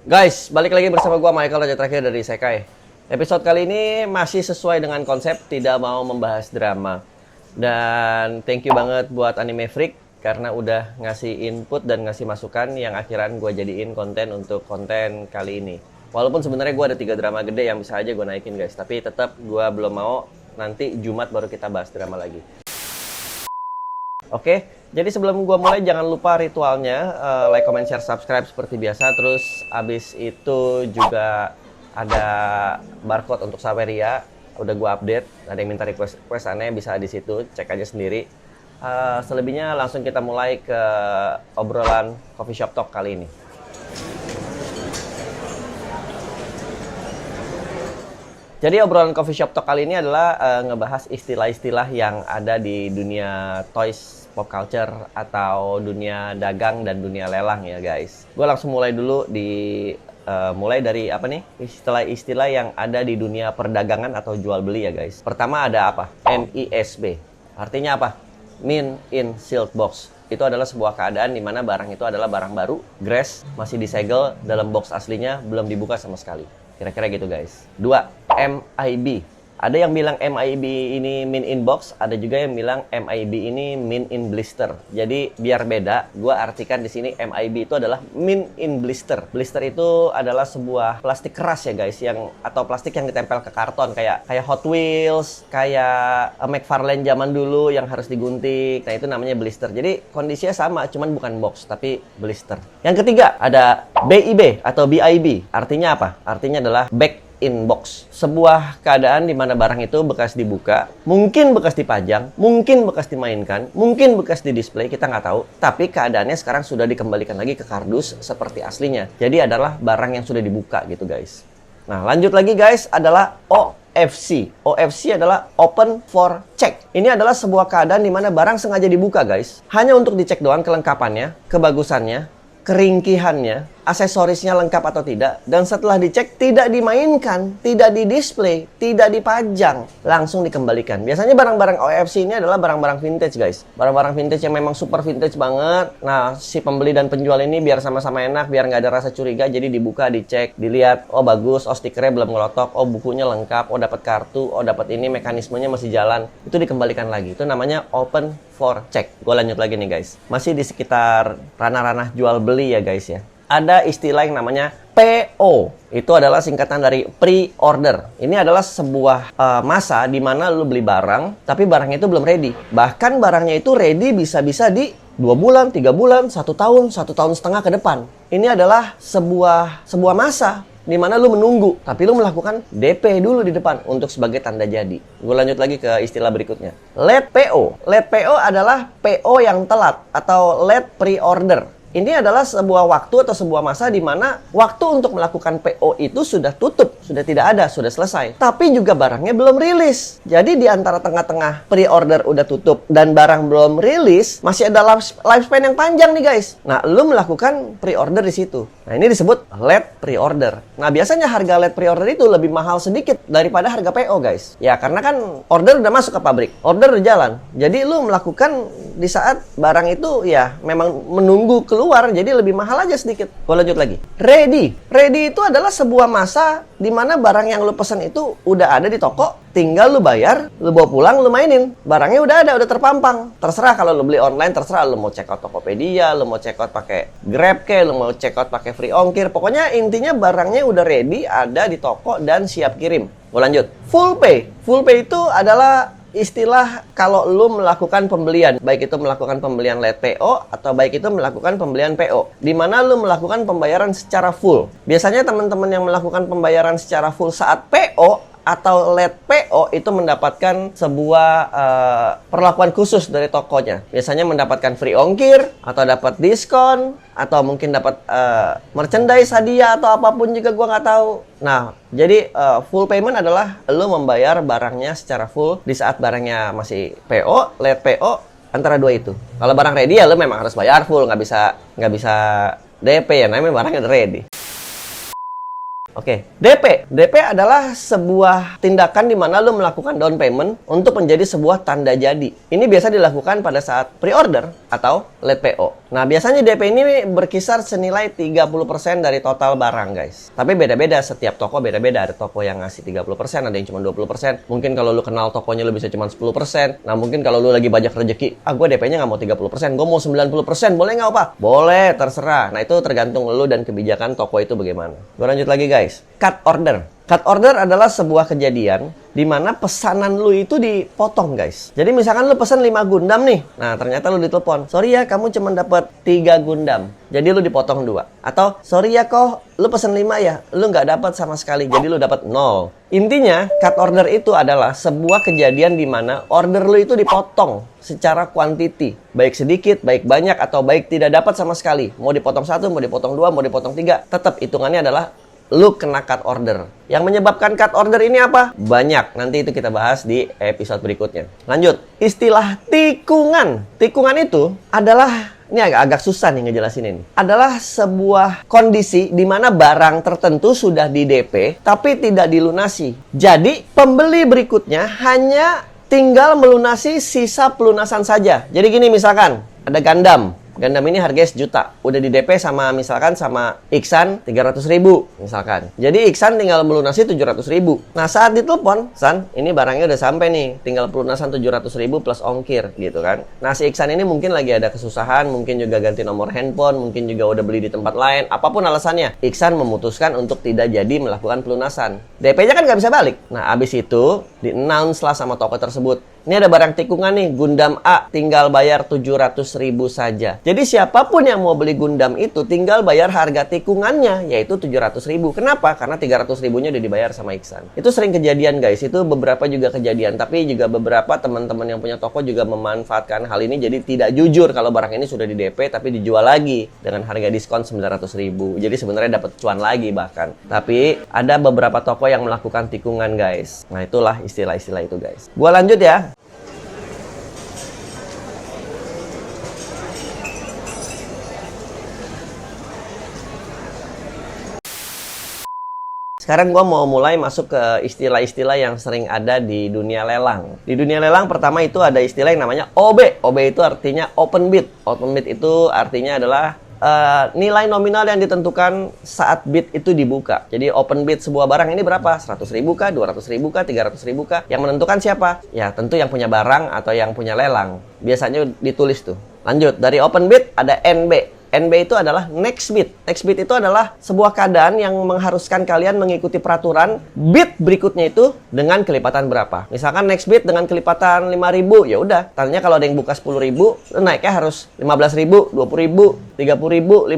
Guys, balik lagi bersama gua Michael, Raja Terakhir dari Isekai. Episode kali ini masih sesuai dengan konsep tidak mau membahas drama. Dan thank you banget buat Anime Freak karena udah ngasih input dan ngasih masukan yang akhiran gua jadiin konten untuk konten kali ini. Walaupun sebenarnya gua ada 3 drama gede yang bisa aja gua naikin guys, tapi tetap gua belum mau, nanti Jumat baru kita bahas drama lagi. Oke, jadi sebelum gua mulai jangan lupa ritualnya, like, comment, share, subscribe seperti biasa. Terus abis itu juga ada barcode untuk Saweria, udah gua update. Ada yang minta request aneh bisa di situ, cek aja sendiri. Selebihnya langsung kita mulai ke obrolan coffee shop talk kali ini. Jadi obrolan coffee shop talk kali ini adalah ngebahas istilah-istilah yang ada di dunia toys pop culture atau dunia dagang dan dunia lelang ya guys. Gue langsung mulai dulu mulai dari apa nih? Istilah-istilah yang ada di dunia perdagangan atau jual beli ya guys. Pertama ada apa? MISB. Artinya apa? Mint in Sealed Box. Itu adalah sebuah keadaan di mana barang itu adalah barang baru, grass, masih disegel dalam box aslinya, belum dibuka sama sekali. Kira-kira gitu guys. 2. MIB. Ada yang bilang MIB ini mint in box, ada juga yang bilang MIB ini mint in blister. Jadi biar beda, gua artikan di sini MIB itu adalah mint in blister. Blister itu adalah sebuah plastik keras ya guys, atau plastik yang ditempel ke karton kayak Hot Wheels, kayak McFarlane zaman dulu yang harus digunting. Nah, itu namanya blister. Jadi kondisinya sama, cuman bukan box tapi blister. Yang ketiga ada BIB atau BIB. Artinya apa? Artinya adalah back in box. Sebuah keadaan di mana barang itu bekas dibuka, mungkin bekas dipajang, mungkin bekas dimainkan, mungkin bekas di display, kita nggak tahu. Tapi keadaannya sekarang sudah dikembalikan lagi ke kardus seperti aslinya. Jadi adalah barang yang sudah dibuka gitu guys. Nah lanjut lagi guys adalah OFC. OFC adalah open for check. Ini adalah sebuah keadaan di mana barang sengaja dibuka guys. Hanya untuk dicek doang kelengkapannya, kebagusannya, keringkihannya, aksesorisnya lengkap atau tidak, dan setelah dicek tidak dimainkan, tidak didisplay, tidak dipajang, langsung dikembalikan. Biasanya barang-barang OFC ini adalah barang-barang vintage guys, barang-barang vintage yang memang super vintage banget. Nah si pembeli dan penjual ini biar sama-sama enak, biar nggak ada rasa curiga, jadi dibuka, dicek, dilihat, oh bagus, oh stikernya belum ngelotok, oh bukunya lengkap, oh dapat kartu, oh dapat ini, mekanismenya masih jalan, itu dikembalikan lagi. Itu namanya open for check. Gue lanjut lagi nih guys, masih di sekitar ranah-ranah jual beli ya guys ya. Ada istilah yang namanya PO. Itu adalah singkatan dari pre-order. Ini adalah sebuah masa di mana lu beli barang, tapi barangnya itu belum ready. Bahkan barangnya itu ready bisa-bisa di 2 bulan, 3 bulan, 1 tahun, 1 tahun setengah ke depan. Ini adalah sebuah masa di mana lu menunggu, tapi lu melakukan DP dulu di depan untuk sebagai tanda jadi. Gue lanjut lagi ke istilah berikutnya. Late PO. Late PO adalah PO yang telat atau late pre-order. Ini adalah sebuah waktu atau sebuah masa di mana waktu untuk melakukan PO itu sudah tutup, sudah tidak ada, sudah selesai. Tapi juga barangnya belum rilis. Jadi di antara tengah-tengah pre-order udah tutup dan barang belum rilis, masih ada lifespan yang panjang nih guys. Nah, lu melakukan pre-order di situ. Nah, ini disebut late pre-order. Nah, biasanya harga late pre-order itu lebih mahal sedikit daripada harga PO guys. Ya, karena kan order udah masuk ke pabrik, order udah jalan. Jadi lu melakukan di saat barang itu ya memang menunggu keluar, jadi lebih mahal aja sedikit. Gue lanjut lagi. Ready. Ready itu adalah sebuah masa di mana barang yang lu pesan itu udah ada di toko, tinggal lu bayar, lu bawa pulang, lu mainin. Barangnya udah ada, udah terpampang. Terserah kalau lu beli online, terserah lu mau check out Tokopedia, lu mau check out pakai Grab ke, lu mau check out pakai free ongkir. Pokoknya intinya barangnya udah ready, ada di toko dan siap kirim. Gue lanjut. Full pay. Full pay itu adalah istilah kalau lu melakukan pembelian, baik itu melakukan pembelian late PO atau baik itu melakukan pembelian PO, di mana lu melakukan pembayaran secara full. Biasanya teman-teman yang melakukan pembayaran secara full saat PO atau late PO itu mendapatkan sebuah perlakuan khusus dari tokonya. Biasanya mendapatkan free ongkir, atau dapat diskon, atau mungkin dapat merchandise hadiah atau apapun juga gua nggak tahu. Nah, jadi full payment adalah lo membayar barangnya secara full di saat barangnya masih PO, late PO, antara dua itu. Kalau barang ready ya lo memang harus bayar full, nggak bisa DP ya, namanya barangnya udah ready. Oke, DP. DP adalah sebuah tindakan di mana lo melakukan down payment untuk menjadi sebuah tanda jadi. Ini biasa dilakukan pada saat pre-order atau late PO. Nah, biasanya DP ini berkisar senilai 30% dari total barang, guys. Tapi beda-beda, setiap toko beda-beda. Ada toko yang ngasih 30%, ada yang cuma 20%. Mungkin kalau lo kenal tokonya lo bisa cuma 10%. Nah, mungkin kalau lo lagi banyak rezeki, gue DP-nya nggak mau 30%, gue mau 90%, boleh nggak, Pak? Boleh, terserah. Nah, itu tergantung lo dan kebijakan toko itu bagaimana. Gue lanjut lagi, guys. Cut order. Cut order adalah sebuah kejadian di mana pesanan lu itu dipotong, guys. Jadi misalkan lu pesan 5 Gundam nih. Nah, ternyata lu ditelepon. Sorry ya, kamu cuma dapat 3 Gundam. Jadi lu dipotong 2. Atau, sorry ya kok, lu pesan 5 ya. Lu nggak dapat sama sekali. Jadi lu dapat 0. Intinya, cut order itu adalah sebuah kejadian di mana order lu itu dipotong secara quantity. Baik sedikit, baik banyak, atau baik tidak dapat sama sekali. Mau dipotong 1, mau dipotong 2, mau dipotong 3. Tetap hitungannya adalah lu kena cut order. Yang menyebabkan cut order ini apa? Banyak. Nanti itu kita bahas di episode berikutnya. Lanjut. Istilah tikungan. Tikungan itu adalah, ini agak susah nih ngejelasin ini. Adalah sebuah kondisi di mana barang tertentu sudah di DP tapi tidak dilunasi. Jadi pembeli berikutnya hanya tinggal melunasi sisa pelunasan saja. Jadi gini, misalkan ada Gundam. Gundam ini harganya 1 juta. Udah di DP sama misalkan sama Iksan 300.000 misalkan. Jadi Iksan tinggal melunasi 700.000. Nah, saat ditelepon, San, ini barangnya udah sampai nih. Tinggal pelunasan 700.000 plus ongkir gitu kan. Nah, si Iksan ini mungkin lagi ada kesusahan, mungkin juga ganti nomor handphone, mungkin juga udah beli di tempat lain. Apapun alasannya, Iksan memutuskan untuk tidak jadi melakukan pelunasan. DP-nya kan nggak bisa balik. Nah, abis itu di-announce lah sama toko tersebut. Ini ada barang tikungan nih, Gundam A, tinggal bayar 700.000 saja. Jadi siapapun yang mau beli Gundam itu tinggal bayar harga tikungannya, yaitu 700.000. Kenapa? Karena 300.000-nya udah dibayar sama Iksan. Itu sering kejadian, guys. Itu beberapa juga kejadian. Tapi juga beberapa teman-teman yang punya toko juga memanfaatkan hal ini. Jadi tidak jujur kalau barang ini sudah di DP tapi dijual lagi dengan harga diskon 900.000. Jadi sebenarnya dapat cuan lagi bahkan. Tapi ada beberapa toko yang melakukan tikungan, guys. Nah, itulah istilah-istilah itu, guys. Gua lanjut ya. Sekarang gue mau mulai masuk ke istilah-istilah yang sering ada di dunia lelang. Di dunia lelang pertama itu ada istilah yang namanya OB. OB itu artinya open bid. Open bid itu artinya adalah nilai nominal yang ditentukan saat bid itu dibuka. Jadi open bid sebuah barang ini berapa? 100.000 kah? 200.000 kah? 300.000 kah? Yang menentukan siapa? Ya tentu yang punya barang atau yang punya lelang. Biasanya ditulis tuh. Lanjut, dari open bid ada NB. NB itu adalah next bid. Next bid itu adalah sebuah keadaan yang mengharuskan kalian mengikuti peraturan bid berikutnya itu dengan kelipatan berapa. Misalkan next bid dengan kelipatan 5.000, ya udah. Tadinya kalau ada yang buka 10.000, lu naiknya harus 15.000, 20.000, 30.000, 50.000,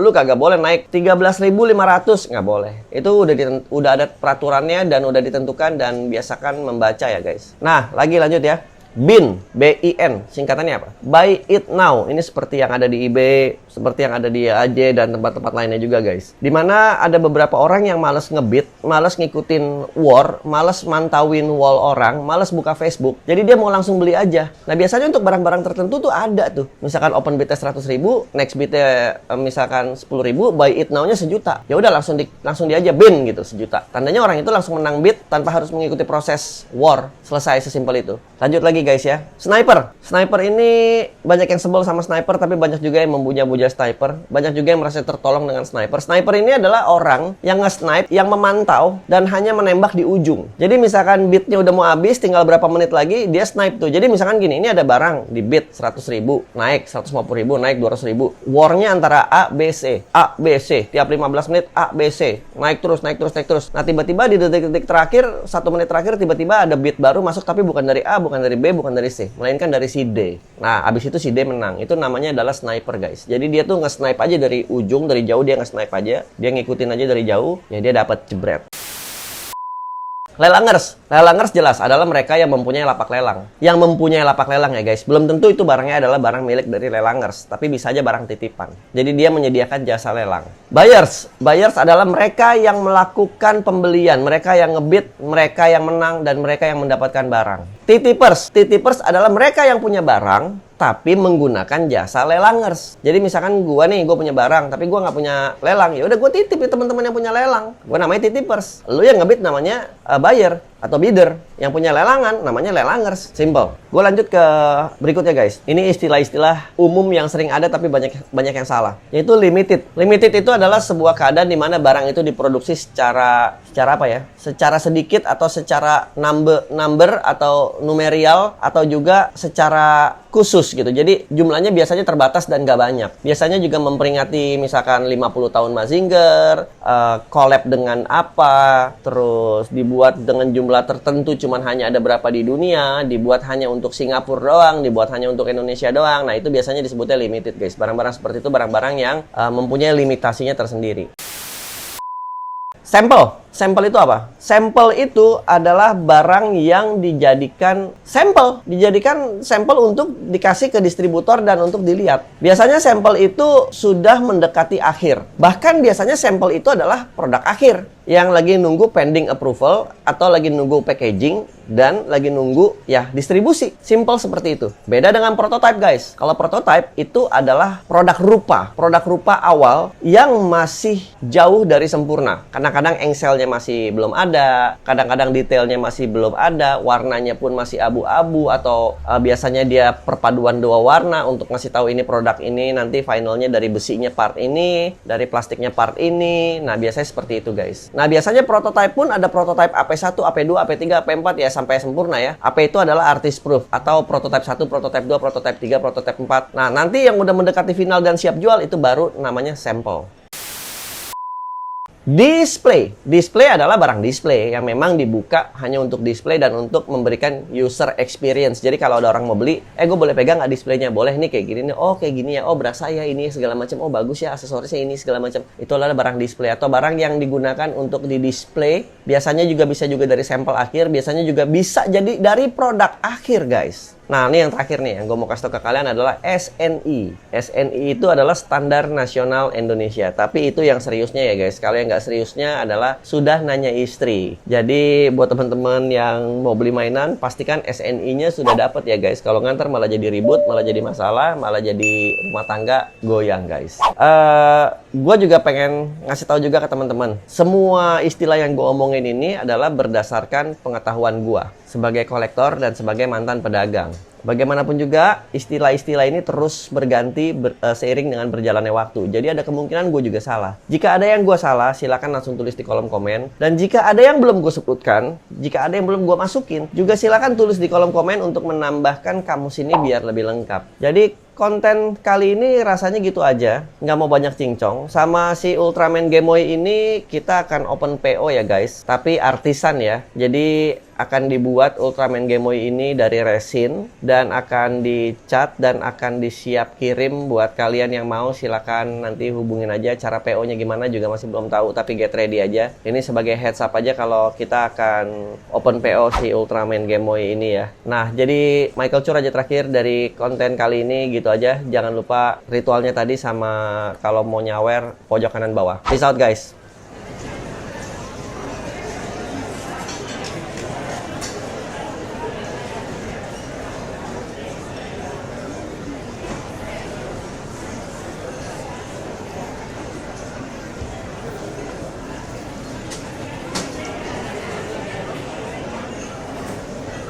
lu kagak boleh naik 13.500, nggak boleh. Itu udah ada peraturannya dan udah ditentukan dan biasakan membaca ya, guys. Nah, lanjut ya. BIN, BIN, singkatannya apa? Buy it now. Ini seperti yang ada di eBay, seperti yang ada di AJ dan tempat-tempat lainnya juga, guys. Dimana ada beberapa orang yang males ngebid, males ngikutin war, males mantauin wall orang, males buka Facebook. Jadi dia mau langsung beli aja. Nah, biasanya untuk barang-barang tertentu tuh ada tuh. Misalkan open bidnya 100.000, next bidnya misalkan 10.000, buy it now-nya 1 juta. Ya udah langsung di aja BIN gitu 1 juta. Tandanya orang itu langsung menang bid tanpa harus mengikuti proses war. Selesai, sesimpel itu. Lanjut lagi, guys ya. Sniper ini banyak yang sebel sama sniper, tapi banyak juga yang membuja-buja sniper. Banyak juga yang merasa tertolong dengan sniper. Sniper ini adalah orang yang nge-snipe, yang memantau dan hanya menembak di ujung. Jadi misalkan bidnya udah mau habis, tinggal berapa menit lagi dia snipe tuh. Jadi misalkan gini, ini ada barang di bid 100.000, naik 150.000, naik 200.000. Warnya antara A, B, C. A, B, C. Tiap 15 menit A, B, C. Naik terus. Nah, tiba-tiba di detik-detik terakhir, 1 menit terakhir tiba-tiba ada bid baru masuk, tapi bukan dari A, bukan dari B, bukan dari C, melainkan dari si D. Nah, abis itu si D menang. Itu namanya adalah sniper, guys. Jadi dia tuh nge-snipe aja dari ujung, dari jauh dia nge-snipe aja. Dia ngikutin aja dari jauh, ya dia dapat jebret. Lelangers jelas adalah mereka yang mempunyai lapak lelang. Yang mempunyai lapak lelang ya, guys. Belum tentu itu barangnya adalah barang milik dari lelangers, tapi bisa aja barang titipan. Jadi dia menyediakan jasa lelang. Buyers adalah mereka yang melakukan pembelian, mereka yang ngebid, mereka yang menang dan mereka yang mendapatkan barang. Titipers adalah mereka yang punya barang tapi menggunakan jasa lelangers. Jadi misalkan gua nih, gua punya barang, tapi gua nggak punya lelang, ya udah gua titip di teman-teman yang punya lelang. Gua namanya titipers. Lu yang ngebid namanya buyer atau bidder. Yang punya lelangan namanya lelangers. Simple. Gua lanjut ke berikutnya guys. Ini istilah-istilah umum yang sering ada tapi banyak yang salah. Yaitu limited. Limited itu adalah sebuah keadaan di mana barang itu diproduksi secara apa ya? Secara sedikit atau secara number atau numerial atau juga secara khusus gitu. Jadi jumlahnya biasanya terbatas dan gak banyak. Biasanya juga memperingati misalkan 50 tahun Mazinger, collab dengan apa, terus dibuat dengan jumlah tertentu cuman hanya ada berapa di dunia, dibuat hanya untuk Singapura doang, dibuat hanya untuk Indonesia doang. Nah, itu biasanya disebutnya limited, guys. Barang-barang seperti itu barang-barang yang mempunyai limitasinya tersendiri. Sampel itu apa? Sampel itu adalah barang yang dijadikan sampel untuk dikasih ke distributor dan untuk dilihat. Biasanya sampel itu sudah mendekati akhir. Bahkan biasanya sampel itu adalah produk akhir yang lagi nunggu pending approval atau lagi nunggu packaging dan lagi nunggu ya distribusi. Simple seperti itu. Beda dengan prototype, guys. Kalau prototype itu adalah produk rupa awal yang masih jauh dari sempurna. Kadang-kadang engselnya masih belum ada, kadang-kadang detailnya masih belum ada, warnanya pun masih abu-abu atau biasanya dia perpaduan dua warna untuk ngasih tahu ini produk ini, nanti finalnya dari besinya part ini, dari plastiknya part ini. Nah, biasanya seperti itu, guys. Nah, biasanya prototype pun ada prototype AP1, AP2, AP3, AP4 ya sampai sempurna ya. AP itu adalah artist proof atau prototype 1, prototype 2, prototype 3, prototype 4. Nah, nanti yang udah mendekati final dan siap jual itu baru namanya sampel. Display adalah barang display yang memang dibuka hanya untuk display dan untuk memberikan user experience. Jadi kalau ada orang mau beli, gue boleh pegang nggak displaynya? Boleh nih, kayak gini nih. Oh, kayak gini ya. Oh, berasa ya ini segala macam. Oh, bagus ya aksesorisnya ini segala macam. Itu adalah barang display atau barang yang digunakan untuk di display. Biasanya juga bisa dari sampel akhir, biasanya juga bisa jadi dari produk akhir, guys. Nah, ini yang terakhir nih, yang gue mau kasih tau ke kalian adalah SNI. SNI itu adalah Standar Nasional Indonesia. Tapi itu yang seriusnya ya guys. Kalau yang nggak seriusnya adalah sudah nanya istri. Jadi buat teman-teman yang mau beli mainan, pastikan SNI-nya sudah dapat ya guys. Kalau ngantar malah jadi ribut, malah jadi masalah, malah jadi rumah tangga goyang guys. Gue juga pengen ngasih tahu juga ke teman-teman. Semua istilah yang gue omongin ini adalah berdasarkan pengetahuan gue sebagai kolektor dan sebagai mantan pedagang. Bagaimanapun juga, istilah-istilah ini terus berganti seiring dengan berjalannya waktu. Jadi ada kemungkinan gue juga salah. Jika ada yang gue salah, silakan langsung tulis di kolom komen. Dan jika ada yang belum gue sebutkan, jika ada yang belum gue masukin, juga silakan tulis di kolom komen untuk menambahkan kamus ini biar lebih lengkap. Jadi konten kali ini rasanya gitu aja, nggak mau banyak cincong. Sama si Ultraman Game Boy ini kita akan open PO ya guys, tapi artisan ya. Jadi akan dibuat Ultraman Game Boy ini dari resin dan akan dicat dan akan disiap kirim buat kalian yang mau. Silakan nanti hubungin aja. Cara PO-nya gimana juga masih belum tahu, tapi get ready aja. Ini sebagai heads up aja kalau kita akan open PO si Ultraman Game Boy ini ya. Nah, jadi Michael Chur aja terakhir dari konten kali ini gitu aja. Jangan lupa ritualnya tadi sama kalau mau nyawer pojok kanan bawah. Peace out guys.